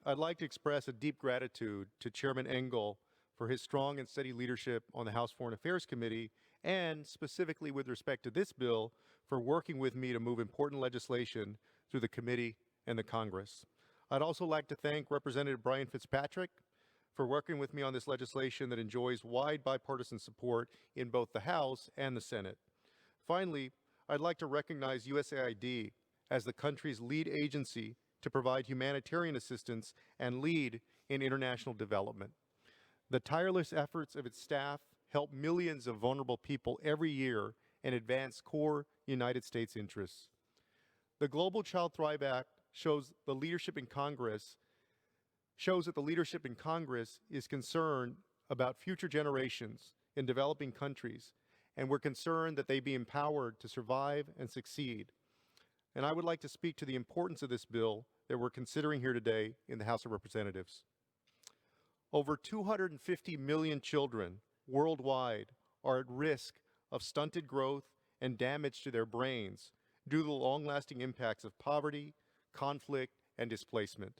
I'd like to express a deep gratitude to Chairman Engel for his strong and steady leadership on the House Foreign Affairs Committee, and specifically with respect to this bill, for working with me to move important legislation through the committee and the Congress. I'd also like to thank Representative Brian Fitzpatrick for working with me on this legislation that enjoys wide bipartisan support in both the House and the Senate. Finally, I'd like to recognize USAID as the country's lead agency to provide humanitarian assistance and lead in international development. The tireless efforts of its staff help millions of vulnerable people every year and advance core United States interests. The Global Child Thrive Act shows that the leadership in Congress is concerned about future generations in developing countries, and we're concerned that they be empowered to survive and succeed. And I would like to speak to the importance of this bill that we're considering here today in the House of Representatives. Over 250 million children worldwide are at risk of stunted growth and damage to their brains due to the long-lasting impacts of poverty, conflict, and displacement.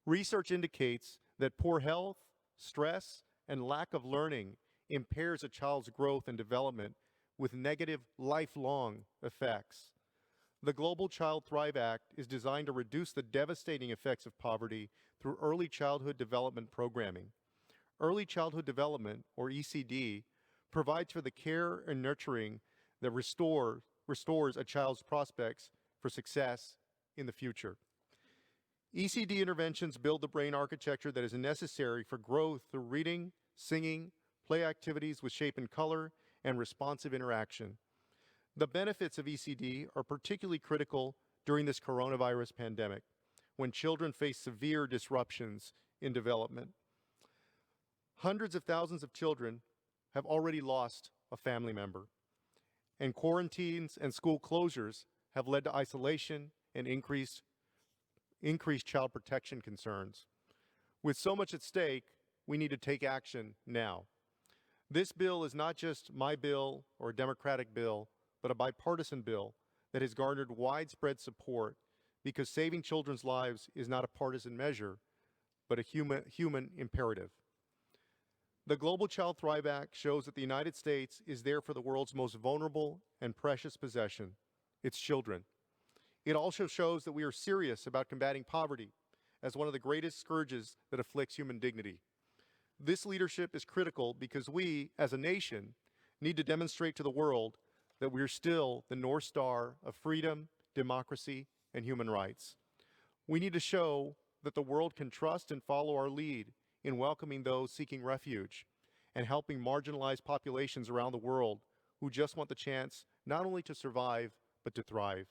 Research indicates that poor health, stress, and lack of learning impairs a child's growth and development with negative lifelong effects. The Global Child Thrive Act is designed to reduce the devastating effects of poverty through early childhood development programming. Early childhood development, or ECD, provides for the care and nurturing that restores a child's prospects for success in the future. ECD interventions build the brain architecture that is necessary for growth through reading, singing, play activities with shape and color, and responsive interaction. The benefits of ECD are particularly critical during this coronavirus pandemic, when children face severe disruptions in development. Hundreds of thousands of children have already lost a family member, and quarantines and school closures have led to isolation and increased child protection concerns. With so much at stake, we need to take action now. This bill is not just my bill or a Democratic bill, but a bipartisan bill that has garnered widespread support because saving children's lives is not a partisan measure, but a human imperative. The Global Child Thrive Act shows that the United States is there for the world's most vulnerable and precious possession, its children. It also shows that we are serious about combating poverty as one of the greatest scourges that afflicts human dignity. This leadership is critical because we, as a nation, need to demonstrate to the world that we're still the North Star of freedom, democracy, and human rights. We need to show that the world can trust and follow our lead in welcoming those seeking refuge and helping marginalized populations around the world who just want the chance not only to survive, but to thrive.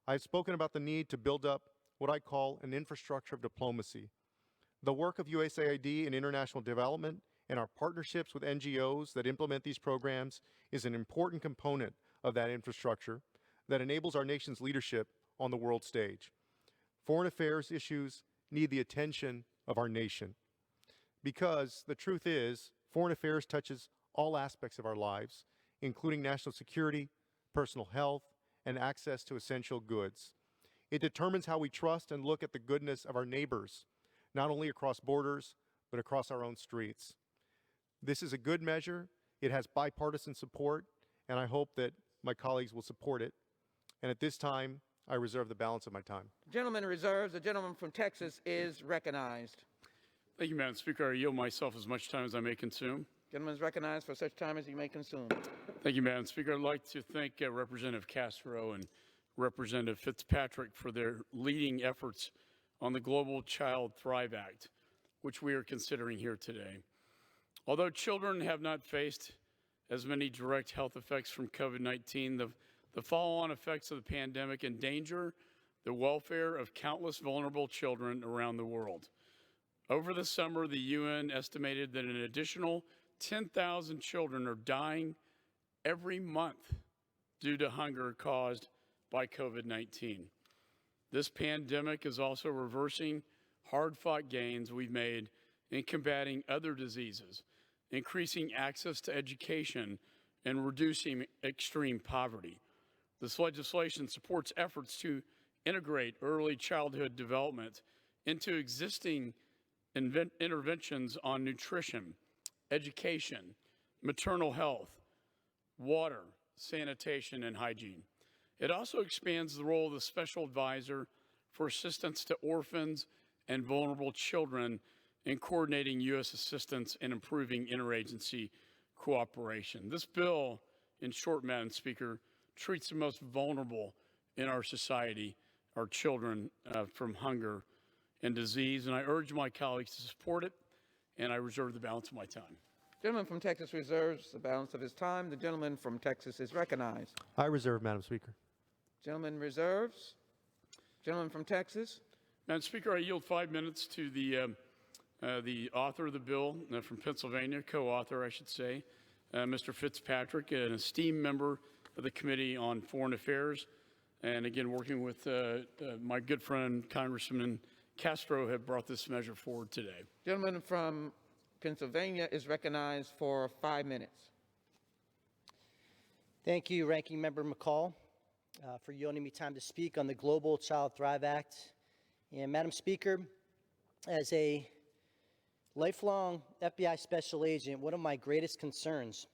I've spoken about the need to build up what I call an infrastructure of diplomacy. The work of USAID in international development and our partnerships with NGOs that implement these programs is an important component of that infrastructure that enables our nation's leadership on the world stage. Foreign affairs issues need the attention of our nation because the truth is, foreign affairs touches all aspects of our lives, including national security, personal health, and access to essential goods. It determines how we trust and look at the goodness of our neighbors, not only across borders, but across our own streets. This is a good measure. It has bipartisan support, and I hope that my colleagues will support it. And at this time, I reserve the balance of my time. Gentleman reserves. The gentleman from Texas is recognized. Thank you, Madam Speaker. I yield myself as much time as I may consume. Gentleman is recognized for such time as he may consume. Thank you, Madam Speaker. I'd like to thank Representative Castro and Representative Fitzpatrick for their leading efforts on the Global Child Thrive Act, which we are considering here today. Although children have not faced as many direct health effects from COVID-19, the follow-on effects of the pandemic endanger the welfare of countless vulnerable children around the world. Over the summer, the UN estimated that an additional 10,000 children are dying every month due to hunger caused by COVID-19. This pandemic is also reversing hard-fought gains we've made in combating other diseases, increasing access to education, and reducing extreme poverty. This legislation supports efforts to integrate early childhood development into existing interventions on nutrition, education, maternal health, water, sanitation, and hygiene. It also expands the role of the special advisor for assistance to orphans and vulnerable children in coordinating U.S. assistance and improving interagency cooperation. This bill, in short, Madam Speaker, treats the most vulnerable in our society, our children, from hunger and disease, and I urge my colleagues to support it, and I reserve the balance of my time. Gentleman from Texas reserves the balance of his time. The gentleman from Texas is recognized. I reserve, Madam Speaker. Gentleman reserves. Gentleman from Texas. Madam Speaker, I yield 5 minutes to the author of the bill from Pennsylvania, co-author, I should say, Mr. Fitzpatrick, an esteemed member of the Committee on Foreign Affairs, and again, working with my good friend, Congressman Castro, have brought this measure forward today. Gentleman from Pennsylvania is recognized for 5 minutes. Thank you, Ranking Member McCall, for yielding me time to speak on the Global Child Thrive Act. And Madam Speaker, as a lifelong FBI special agent, one of my greatest concerns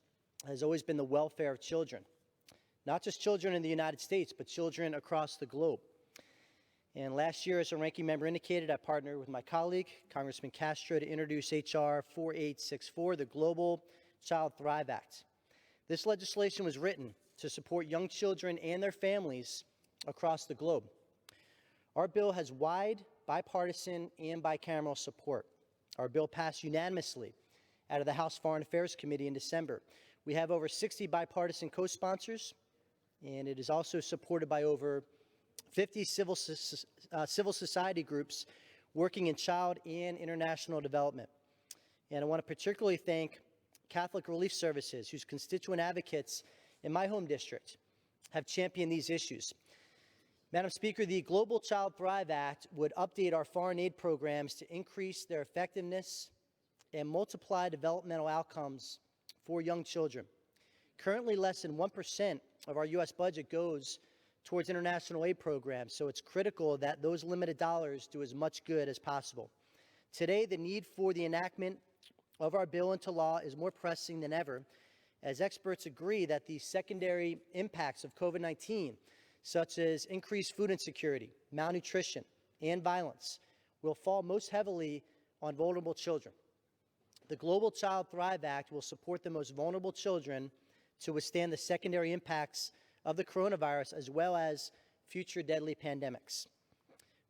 has always been the welfare of children. Not just children in the United States, but children across the globe. And last year, as a ranking member indicated, I partnered with my colleague, Congressman Castro, to introduce H.R. 4864, the Global Child Thrive Act. This legislation was written to support young children and their families across the globe. Our bill has wide bipartisan and bicameral support. Our bill passed unanimously out of the House Foreign Affairs Committee in December. We have over 60 bipartisan co-sponsors, and it is also supported by over 50 civil society groups working in child and international development. And I want to particularly thank Catholic Relief Services, whose constituent advocates in my home district have championed these issues. Madam Speaker, the Global Child Thrive Act would update our foreign aid programs to increase their effectiveness and multiply developmental outcomes for young children. Currently, less than 1% of our U.S. budget goes towards international aid programs, so it's critical that those limited dollars do as much good as possible. Today, the need for the enactment of our bill into law is more pressing than ever, as experts agree that the secondary impacts of COVID-19, such as increased food insecurity, malnutrition, and violence, will fall most heavily on vulnerable children. The Global Child Thrive Act will support the most vulnerable children to withstand the secondary impacts of the coronavirus, as well as future deadly pandemics.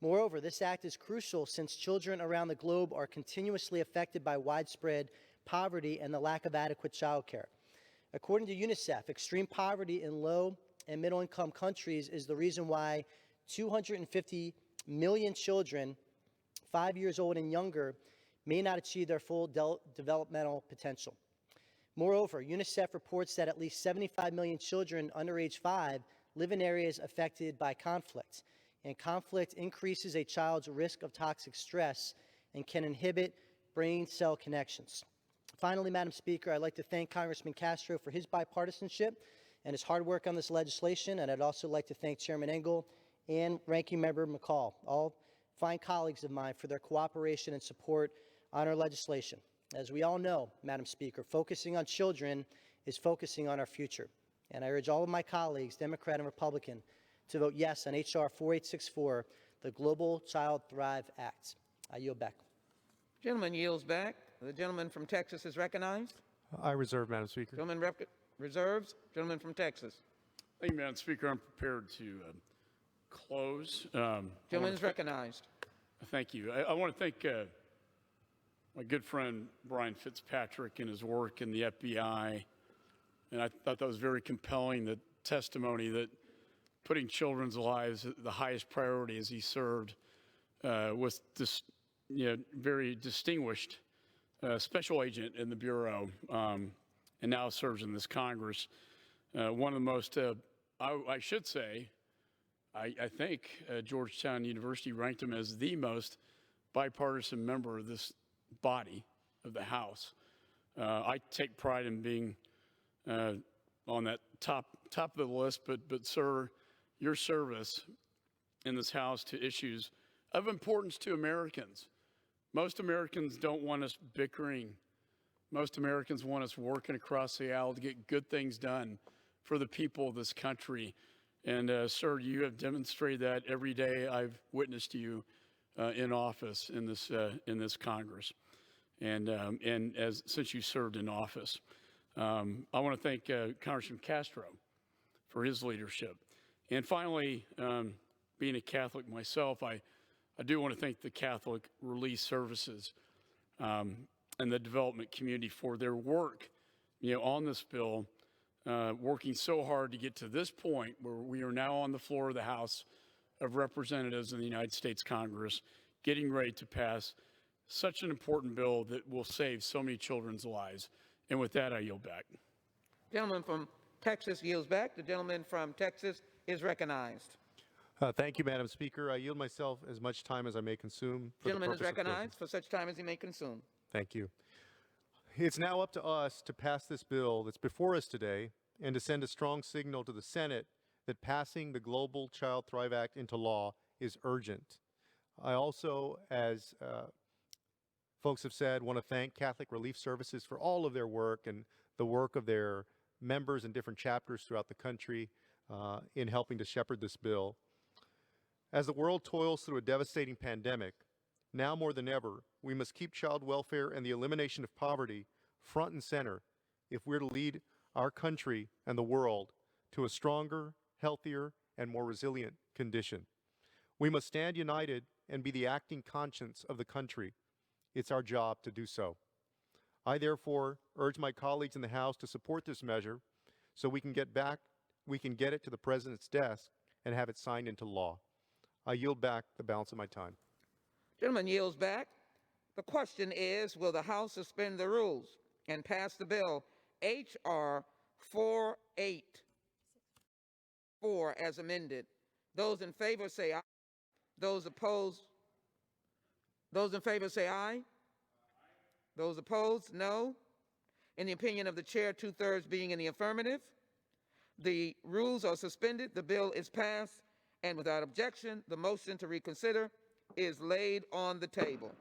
Moreover, this act is crucial since children around the globe are continuously affected by widespread poverty and the lack of adequate child care. According to UNICEF, extreme poverty in low and middle-income countries is the reason why 250 million children 5 years old and younger may not achieve their full developmental potential. Moreover, UNICEF reports that at least 75 million children under age 5 live in areas affected by conflict, and conflict increases a child's risk of toxic stress and can inhibit brain cell connections. Finally, Madam Speaker, I'd like to thank Congressman Castro for his bipartisanship and his hard work on this legislation, and I'd also like to thank Chairman Engel and Ranking Member McCall, all fine colleagues of mine, for their cooperation and support on our legislation. As we all know, Madam Speaker, focusing on children is focusing on our future. And I urge all of my colleagues, Democrat and Republican, to vote yes on H.R. 4864, the Global Child Thrive Act. I yield back. Gentleman yields back. The gentleman from Texas is recognized. I reserve, Madam Speaker. Gentleman reserves. Gentleman from Texas. Thank you, Madam Speaker. I'm prepared to close. Gentleman is recognized. Thank you. I want to thank my good friend Brian Fitzpatrick and his work in the FBI. And I thought that was very compelling, the testimony that putting children's lives at the highest priority as he served with this very distinguished special agent in the Bureau and now serves in this Congress. One of the most, I should say, I think Georgetown University ranked him as the most bipartisan member of this body of the House. I take pride in being on that top of the list, but sir, your service in this House to issues of importance to Americans. Most Americans don't want us bickering. Most Americans want us working across the aisle to get good things done for the people of this country. And sir, you have demonstrated that every day I've witnessed you in office in this Congress, and since you served in office. I want to thank Congressman Castro for his leadership. And finally, being a Catholic myself, I do want to thank the Catholic Relief Services and the development community for their work, on this bill, working so hard to get to this point where we are now on the floor of the House of Representatives in the United States Congress, getting ready to pass such an important bill that will save so many children's lives. And with that, I yield back. Gentleman from Texas yields back. The gentleman from Texas is recognized. Thank you, Madam Speaker. I yield myself as much time as I may consume. For Gentleman is the purpose of recognized for such time as he may consume. Thank you. It's now up to us to pass this bill that's before us today and to send a strong signal to the Senate that passing the Global Child Thrive Act into law is urgent. I also, as folks have said, want to thank Catholic Relief Services for all of their work and the work of their members in different chapters throughout the country in helping to shepherd this bill. As the world toils through a devastating pandemic, now more than ever, we must keep child welfare and the elimination of poverty front and center if we're to lead our country and the world to a stronger, healthier, and more resilient condition. We must stand united and be the acting conscience of the country. It's our job to do so. I therefore urge my colleagues in the House to support this measure so we can get it to the President's desk and have it signed into law. I yield back the balance of my time. Gentleman yields back. The question is, will the House suspend the rules and pass the bill H.R. 484 as amended? Those in favor say aye. Those opposed, those in favor say aye. Those opposed, no. In the opinion of the chair, 2/3 being in the affirmative, the rules are suspended, the bill is passed, and without objection, the motion to reconsider is laid on the table.